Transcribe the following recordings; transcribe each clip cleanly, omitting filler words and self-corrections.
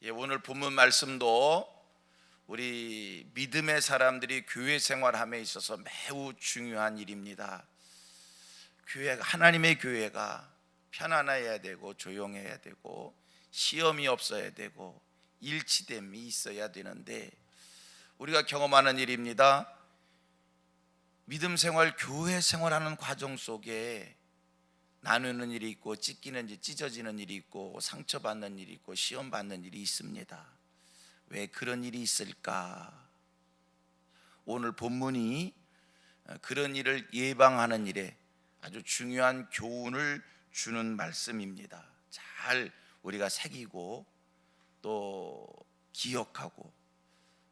오늘 본문 말씀도 우리 믿음의 사람들이 교회 생활함에 있어서 매우 중요한 일입니다. 하나님의 교회가 편안해야 되고 조용해야 되고 시험이 없어야 되고 일치됨이 있어야 되는데, 우리가 경험하는 일입니다. 믿음 생활, 교회 생활하는 과정 속에 나누는 일이 있고 찢어지는 일이 있고 상처받는 일이 있고 시험받는 일이 있습니다. 왜 그런 일이 있을까? 오늘 본문이 그런 일을 예방하는 일에 아주 중요한 교훈을 주는 말씀입니다. 잘 우리가 새기고 또 기억하고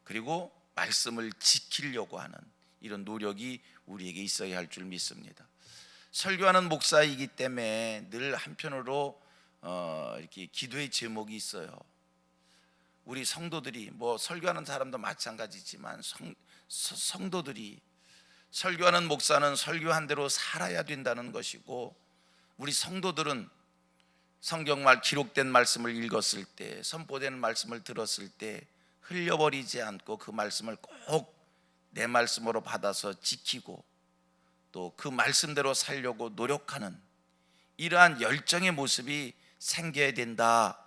그리고 말씀을 지키려고 하는 이런 노력이 우리에게 있어야 할 줄 믿습니다. 설교하는 목사이기 때문에 늘 한편으로 이렇게 기도의 제목이 있어요. 우리 성도들이, 설교하는 사람도 마찬가지지만 성도들이, 설교하는 목사는 설교한 대로 살아야 된다는 것이고, 우리 성도들은 성경말 기록된 말씀을 읽었을 때, 선포되는 말씀을 들었을 때 흘려버리지 않고 그 말씀을 꼭 내 말씀으로 받아서 지키고 또 그 말씀대로 살려고 노력하는 이러한 열정의 모습이 생겨야 된다.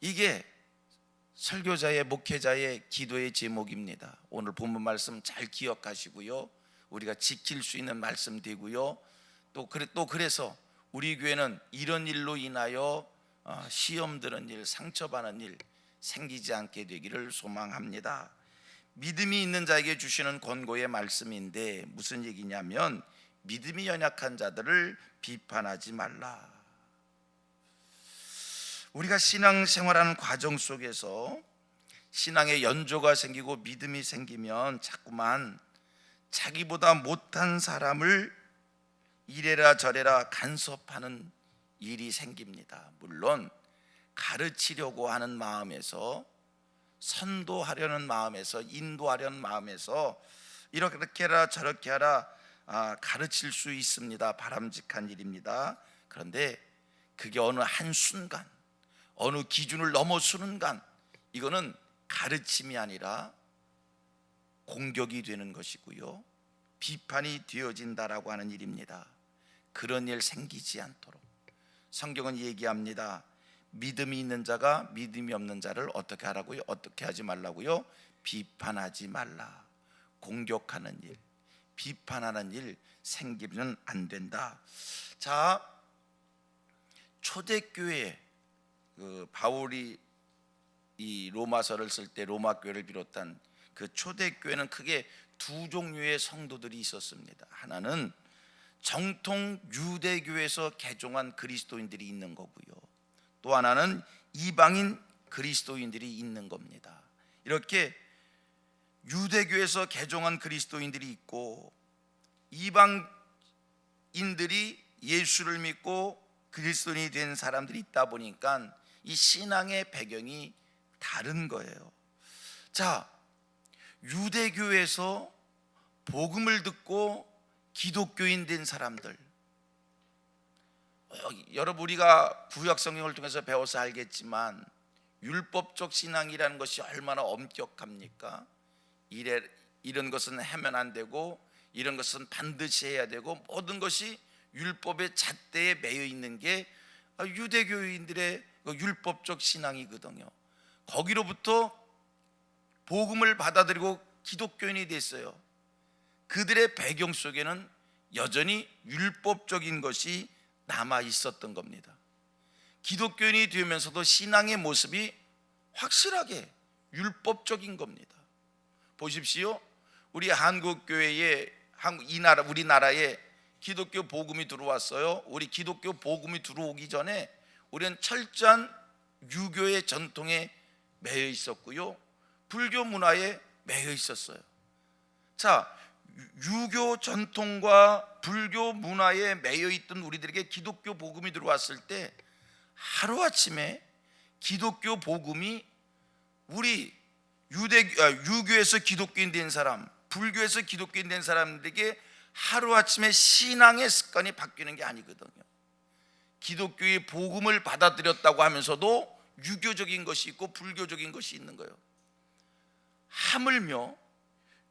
이게 설교자의, 목회자의 기도의 제목입니다. 오늘 본문 말씀 잘 기억하시고요, 우리가 지킬 수 있는 말씀 되고요, 또 그래서 우리 교회는 이런 일로 인하여 시험 드는 일, 상처받는 일 생기지 않게 되기를 소망합니다. 믿음이 있는 자에게 주시는 권고의 말씀인데 무슨 얘기냐면, 믿음이 연약한 자들을 비판하지 말라. 우리가 신앙생활하는 과정 속에서 신앙의 연조가 생기고 믿음이 생기면 자꾸만 자기보다 못한 사람을 이래라 저래라 간섭하는 일이 생깁니다. 물론 가르치려고 하는 마음에서, 선도하려는 마음에서, 인도하려는 마음에서 이렇게 해라 저렇게 하라 가르칠 수 있습니다. 바람직한 일입니다. 그런데 그게 어느 한순간, 어느 기준을 넘어서는 순간 이거는 가르침이 아니라 공격이 되는 것이고요, 비판이 되어진다라고 하는 일입니다. 그런 일 생기지 않도록 성경은 얘기합니다. 믿음이 있는 자가 믿음이 없는 자를 어떻게 하라고요? 어떻게 하지 말라고요? 비판하지 말라. 공격하는 일, 비판하는 일 생기면 안 된다. 자, 초대교회, 바울이 이 로마서를 쓸 때 로마 교회를 비롯한 그 초대교회는 크게 두 종류의 성도들이 있었습니다. 하나는 정통 유대교에서 개종한 그리스도인들이 있는 거고요, 또 하나는 이방인 그리스도인들이 있는 겁니다. 이렇게 유대교에서 개종한 그리스도인들이 있고 이방인들이 예수를 믿고 그리스도인이 된 사람들이 있다 보니까 이 신앙의 배경이 다른 거예요. 자, 유대교에서 복음을 듣고 기독교인 된 사람들, 여러분 우리가 구약 성경을 통해서 배워서 알겠지만 율법적 신앙이라는 것이 얼마나 엄격합니까? 이런 것은 하면 안 되고 이런 것은 반드시 해야 되고, 모든 것이 율법의 잣대에 매여 있는 게 유대교인들의 율법적 신앙이거든요. 거기로부터 복음을 받아들이고 기독교인이 됐어요. 그들의 배경 속에는 여전히 율법적인 것이 남아 있었던 겁니다. 기독교인이 되면서도 신앙의 모습이 확실하게 율법적인 겁니다. 보십시오. 우리 한국교회에, 우리나라에 기독교 복음이 들어왔어요. 우리 기독교 복음이 들어오기 전에 우리는 철저한 유교의 전통에 매여 있었고요, 불교 문화에 매여 있었어요. 자, 유교 전통과 불교 문화에 매여 있던 우리들에게 기독교 복음이 들어왔을 때 하루아침에 기독교 복음이 우리 유교에서 기독교인 된 사람, 불교에서 기독교인 된 사람들에게 하루아침에 신앙의 습관이 바뀌는 게 아니거든요. 기독교의 복음을 받아들였다고 하면서도 유교적인 것이 있고 불교적인 것이 있는 거예요. 하물며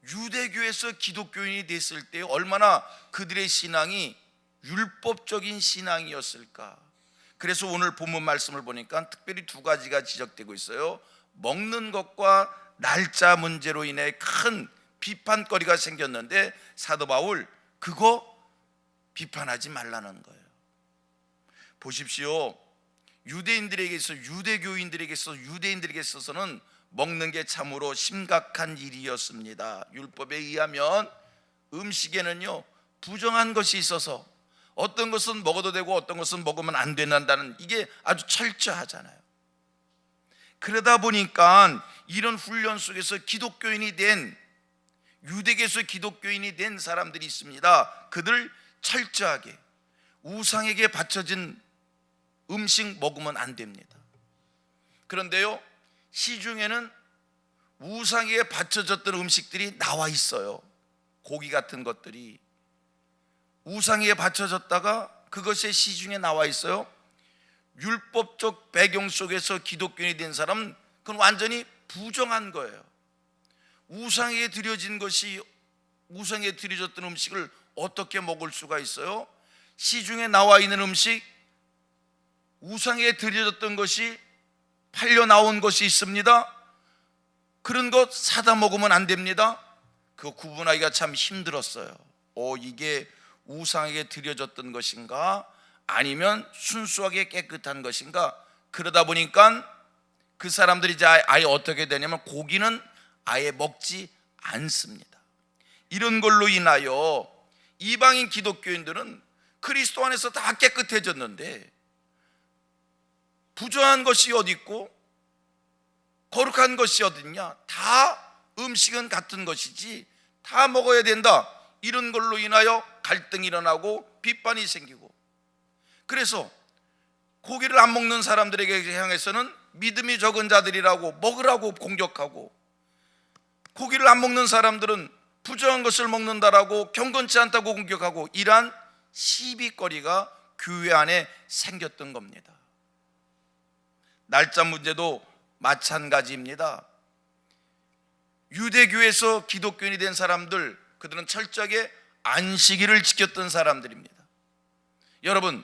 유대교에서 기독교인이 됐을 때 얼마나 그들의 신앙이 율법적인 신앙이었을까. 그래서 오늘 본문 말씀을 보니까 특별히 두 가지가 지적되고 있어요. 먹는 것과 날짜 문제로 인해 큰 비판거리가 생겼는데 사도 바울 그거 비판하지 말라는 거예요. 보십시오. 유대인들에게서 유대인들에게 있어서는 먹는 게 참으로 심각한 일이었습니다. 율법에 의하면 음식에는요 부정한 것이 있어서 어떤 것은 먹어도 되고 어떤 것은 먹으면 안 된다는 이게 아주 철저하잖아요. 그러다 보니까 이런 훈련 속에서 기독교인이 된 유대교에서 기독교인이 된 사람들이 있습니다. 그들 철저하게 우상에게 바쳐진 음식 먹으면 안 됩니다. 그런데요 시중에는 우상에게 바쳐졌던 음식들이 나와 있어요. 고기 같은 것들이 우상에게 바쳐졌다가 그것이 시중에 나와 있어요. 율법적 배경 속에서 기독교인이 된 사람은 그건 완전히 부정한 거예요. 우상에게 드려진 것이 우상에게 드려졌던 음식을 어떻게 먹을 수가 있어요? 시중에 나와 있는 음식 우상에게 드려졌던 것이 팔려 나온 것이 있습니다. 그런 것 사다 먹으면 안 됩니다. 그거 구분하기가 참 힘들었어요. 이게 우상에게 드려졌던 것인가 아니면 순수하게 깨끗한 것인가. 그러다 보니까 그 사람들이 이제 아예 어떻게 되냐면 고기는 아예 먹지 않습니다. 이런 걸로 인하여 이방인 기독교인들은 그리스도 안에서 다 깨끗해졌는데 부정한 것이 어디 있고 거룩한 것이 어딨냐? 다 음식은 같은 것이지 다 먹어야 된다. 이런 걸로 인하여 갈등이 일어나고 비판이 생기고, 그래서 고기를 안 먹는 사람들에게 향해서는 믿음이 적은 자들이라고 먹으라고 공격하고, 고기를 안 먹는 사람들은 부정한 것을 먹는다라고 경건치 않다고 공격하고, 이러한 시비거리가 교회 안에 생겼던 겁니다. 날짜 문제도 마찬가지입니다. 유대교에서 기독교인이 된 사람들, 그들은 철저하게 안식일을 지켰던 사람들입니다. 여러분,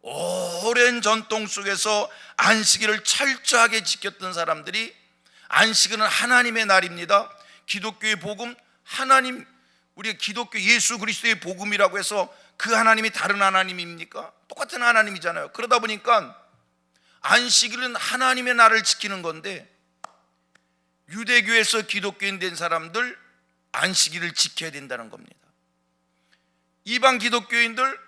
오랜 전통 속에서 안식일을 철저하게 지켰던 사람들이, 안식일은 하나님의 날입니다. 기독교의 복음, 하나님, 우리가 기독교 예수 그리스도의 복음이라고 해서 그 하나님이 다른 하나님입니까? 똑같은 하나님이잖아요. 그러다 보니까 안식일은 하나님의 날을 지키는 건데, 유대교에서 기독교인 된 사람들 안식일을 지켜야 된다는 겁니다. 이방 기독교인들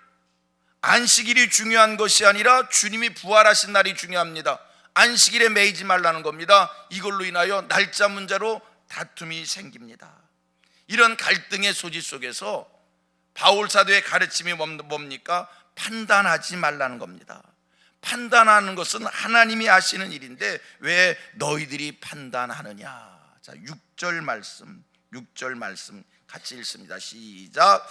안식일이 중요한 것이 아니라 주님이 부활하신 날이 중요합니다. 안식일에 매이지 말라는 겁니다. 이걸로 인하여 날짜 문제로 다툼이 생깁니다. 이런 갈등의 소지 속에서 바울 사도의 가르침이 뭡니까? 판단하지 말라는 겁니다. 판단하는 것은 하나님이 하시는 일인데 왜 너희들이 판단하느냐. 자, 6절 말씀 같이 읽습니다. 시작.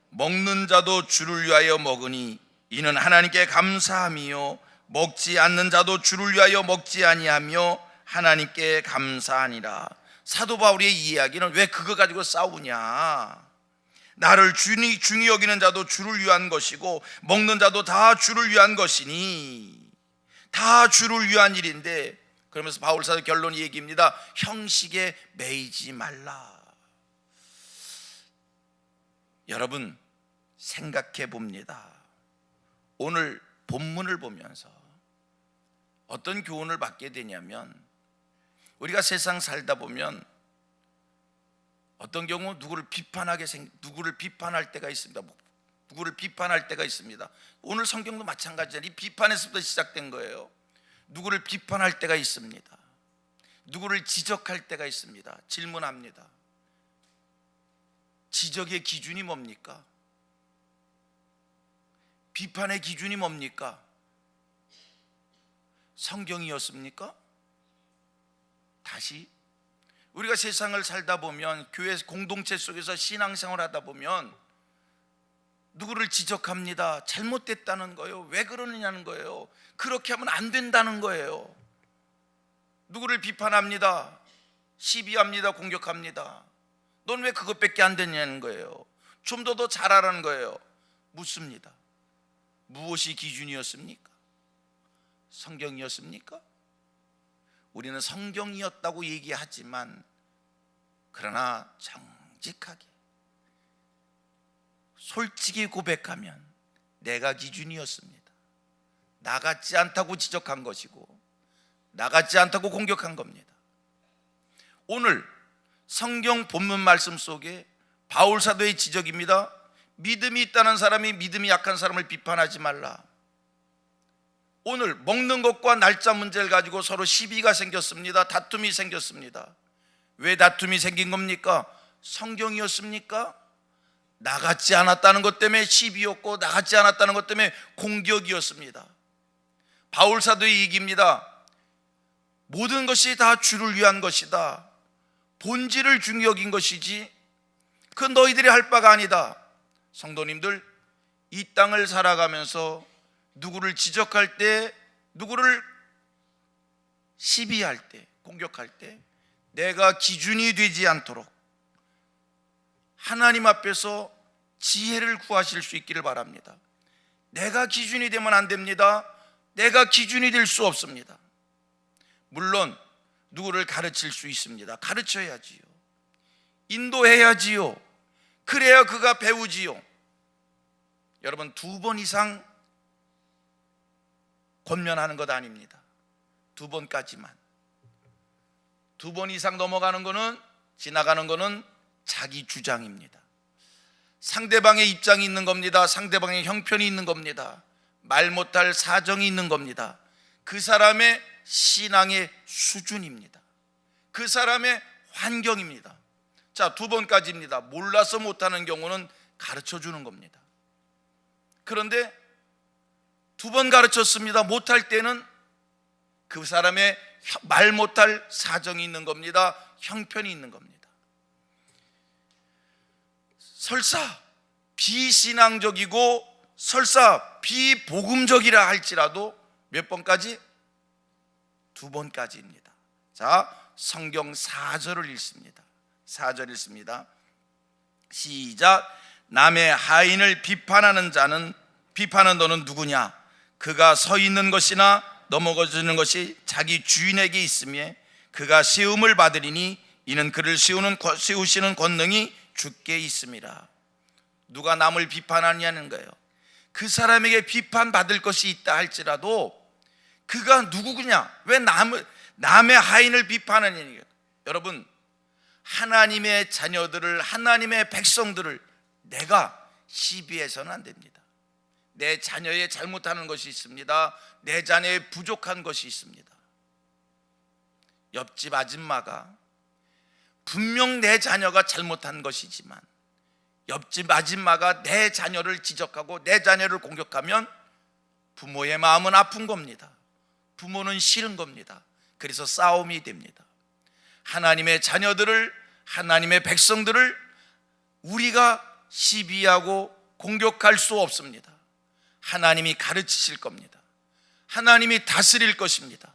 먹는 자도 주를 위하여 먹으니 이는 하나님께 감사함이요, 먹지 않는 자도 주를 위하여 먹지 아니하며 하나님께 감사하니라. 사도 바울의 이야기는 왜 그거 가지고 싸우냐. 나를 중히 여기는 자도 주를 위한 것이고 먹는 자도 다 주를 위한 것이니, 다 주를 위한 일인데, 그러면서 바울 사도 결론 얘기입니다. 형식에 매이지 말라. 여러분, 생각해 봅니다. 오늘 본문을 보면서 어떤 교훈을 받게 되냐면, 우리가 세상 살다 보면 어떤 경우 누구를 비판할 때가 있습니다. 누구를 비판할 때가 있습니다. 오늘 성경도 마찬가지잖아요. 이 비판에서부터 시작된 거예요. 누구를 비판할 때가 있습니다. 누구를 지적할 때가 있습니다. 질문합니다. 지적의 기준이 뭡니까? 비판의 기준이 뭡니까? 성경이었습니까? 다시 우리가 세상을 살다 보면, 교회 공동체 속에서 신앙생활 하다 보면 누구를 지적합니다. 잘못됐다는 거예요. 왜 그러느냐는 거예요. 그렇게 하면 안 된다는 거예요. 누구를 비판합니다. 시비합니다. 공격합니다. 넌 왜 그것밖에 안 됐냐는 거예요. 좀 더 잘하라는 거예요. 묻습니다. 무엇이 기준이었습니까? 성경이었습니까? 우리는 성경이었다고 얘기하지만 그러나 정직하게 솔직히 고백하면 내가 기준이었습니다. 나같지 않다고 지적한 것이고 나같지 않다고 공격한 겁니다. 오늘 성경 본문 말씀 속에 바울 사도의 지적입니다. 믿음이 있다는 사람이 믿음이 약한 사람을 비판하지 말라. 오늘 먹는 것과 날짜 문제를 가지고 서로 시비가 생겼습니다. 다툼이 생겼습니다. 왜 다툼이 생긴 겁니까? 성경이었습니까? 나같지 않았다는 것 때문에 시비였고 나같지 않았다는 것 때문에 공격이었습니다. 바울 사도의 얘기입니다. 모든 것이 다 주를 위한 것이다. 본질을 중히 여긴 것이지 그 너희들이 할 바가 아니다. 성도님들, 이 땅을 살아가면서 누구를 지적할 때, 누구를 시비할 때, 공격할 때 내가 기준이 되지 않도록 하나님 앞에서 지혜를 구하실 수 있기를 바랍니다. 내가 기준이 되면 안 됩니다. 내가 기준이 될 수 없습니다. 물론 누구를 가르칠 수 있습니다. 가르쳐야지요. 인도해야지요. 그래야 그가 배우지요. 여러분, 2번 이상 권면하는 것 아닙니다. 2번까지만. 2번 이상 넘어가는 거는, 지나가는 거는 자기 주장입니다. 상대방의 입장이 있는 겁니다. 상대방의 형편이 있는 겁니다. 말 못할 사정이 있는 겁니다. 그 사람의 신앙의 수준입니다. 그 사람의 환경입니다. 자, 2번까지입니다. 몰라서 못하는 경우는 가르쳐 주는 겁니다. 그런데 2번 가르쳤습니다. 못할 때는 그 사람의 말 못할 사정이 있는 겁니다. 형편이 있는 겁니다. 설사 비신앙적이고 설사 비복음적이라 할지라도 몇 번까지? 2번까지입니다. 자, 성경 4절을 읽습니다. 4절 읽습니다. 시작. 남의 하인을 비판하는 너는 누구냐? 그가 서 있는 것이나 넘어져는 것이 자기 주인에게 있으며 그가 세움을 받으리니 이는 그를 세우시는 권능이 주께 있음이라. 누가 남을 비판하냐는 거예요. 그 사람에게 비판받을 것이 있다 할지라도 그가 누구냐? 왜 남의 하인을 비판하느냐? 여러분, 하나님의 자녀들을, 하나님의 백성들을 내가 시비해서는 안 됩니다. 내 자녀의 잘못하는 것이 있습니다. 내 자녀의 부족한 것이 있습니다. 옆집 아줌마가 분명 내 자녀가 잘못한 것이지만 옆집 아줌마가 내 자녀를 지적하고 내 자녀를 공격하면 부모의 마음은 아픈 겁니다. 부모는 싫은 겁니다. 그래서 싸움이 됩니다. 하나님의 자녀들을, 하나님의 백성들을 우리가 시비하고 공격할 수 없습니다. 하나님이 가르치실 겁니다. 하나님이 다스릴 것입니다.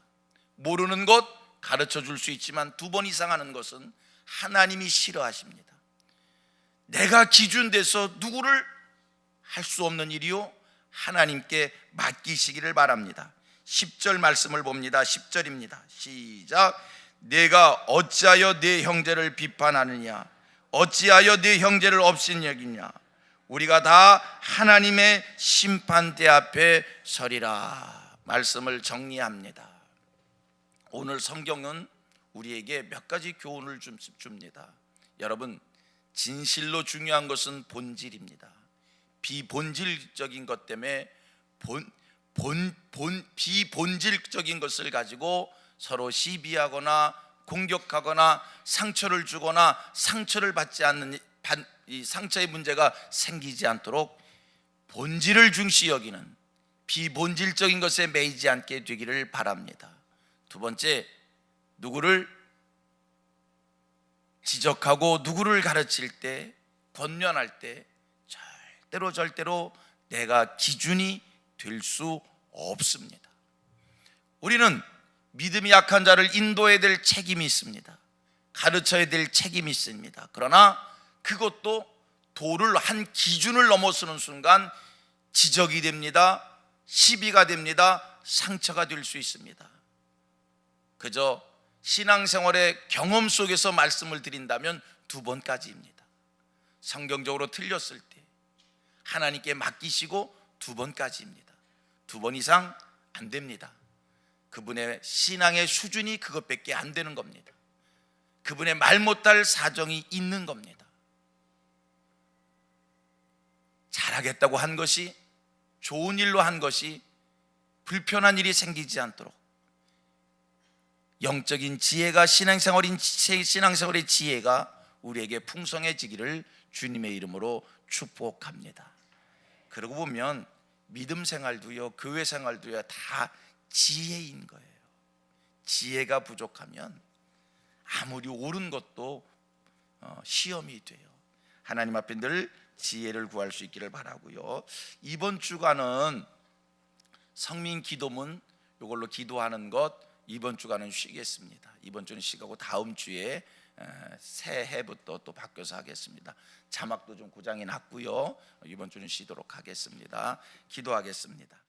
모르는 것 가르쳐 줄 수 있지만 2번 이상 하는 것은 하나님이 싫어하십니다. 내가 기준 돼서 누구를 할 수 없는 일이요, 하나님께 맡기시기를 바랍니다. 10절 말씀을 봅니다. 10절입니다. 시작. 내가 어찌하여 네 형제를 비판하느냐? 어찌하여 네 형제를 없인 여기냐? 우리가 다 하나님의 심판대 앞에 서리라. 말씀을 정리합니다. 오늘 성경은 우리에게 몇 가지 교훈을 줍니다. 여러분, 진실로 중요한 것은 본질입니다. 비본질적인 것 때문에 비본질적인 것을 가지고 서로 시비하거나 공격하거나 상처를 주거나 상처를 받지 않는 이 상처의 문제가 생기지 않도록 본질을 중시 여기는 비본질적인 것에 매이지 않게 되기를 바랍니다. 2번째, 누구를 지적하고 누구를 가르칠 때, 권면할 때 절대로 내가 기준이 될 수 없습니다. 우리는 믿음이 약한 자를 인도해야 될 책임이 있습니다. 가르쳐야 될 책임이 있습니다. 그러나 그것도 도를 한 기준을 넘어서는 순간 지적이 됩니다. 시비가 됩니다. 상처가 될 수 있습니다. 그저 신앙생활의 경험 속에서 말씀을 드린다면 2번까지입니다. 성경적으로 틀렸을 때 하나님께 맡기시고 2번까지입니다. 2번 이상 안 됩니다. 그분의 신앙의 수준이 그것밖에 안 되는 겁니다. 그분의 말 못할 사정이 있는 겁니다. 잘하겠다고 한 것이, 좋은 일로 한 것이 불편한 일이 생기지 않도록 영적인 지혜가, 신앙생활의 지혜가 우리에게 풍성해지기를 주님의 이름으로 축복합니다. 그러고 보면 믿음 생활도요, 교회 생활도요, 다 지혜인 거예요. 지혜가 부족하면 아무리 옳은 것도 시험이 돼요. 하나님 앞에 늘 지혜를 구할 수 있기를 바라고요. 이번 주간은 성민 기도문, 이걸로 기도하는 것 이번 주간은 쉬겠습니다. 이번 주는 쉬고 다음 주에 새해부터 또 바뀌어서 하겠습니다. 자막도 좀 고장이 났고요. 이번 주는 쉬도록 하겠습니다. 기도하겠습니다.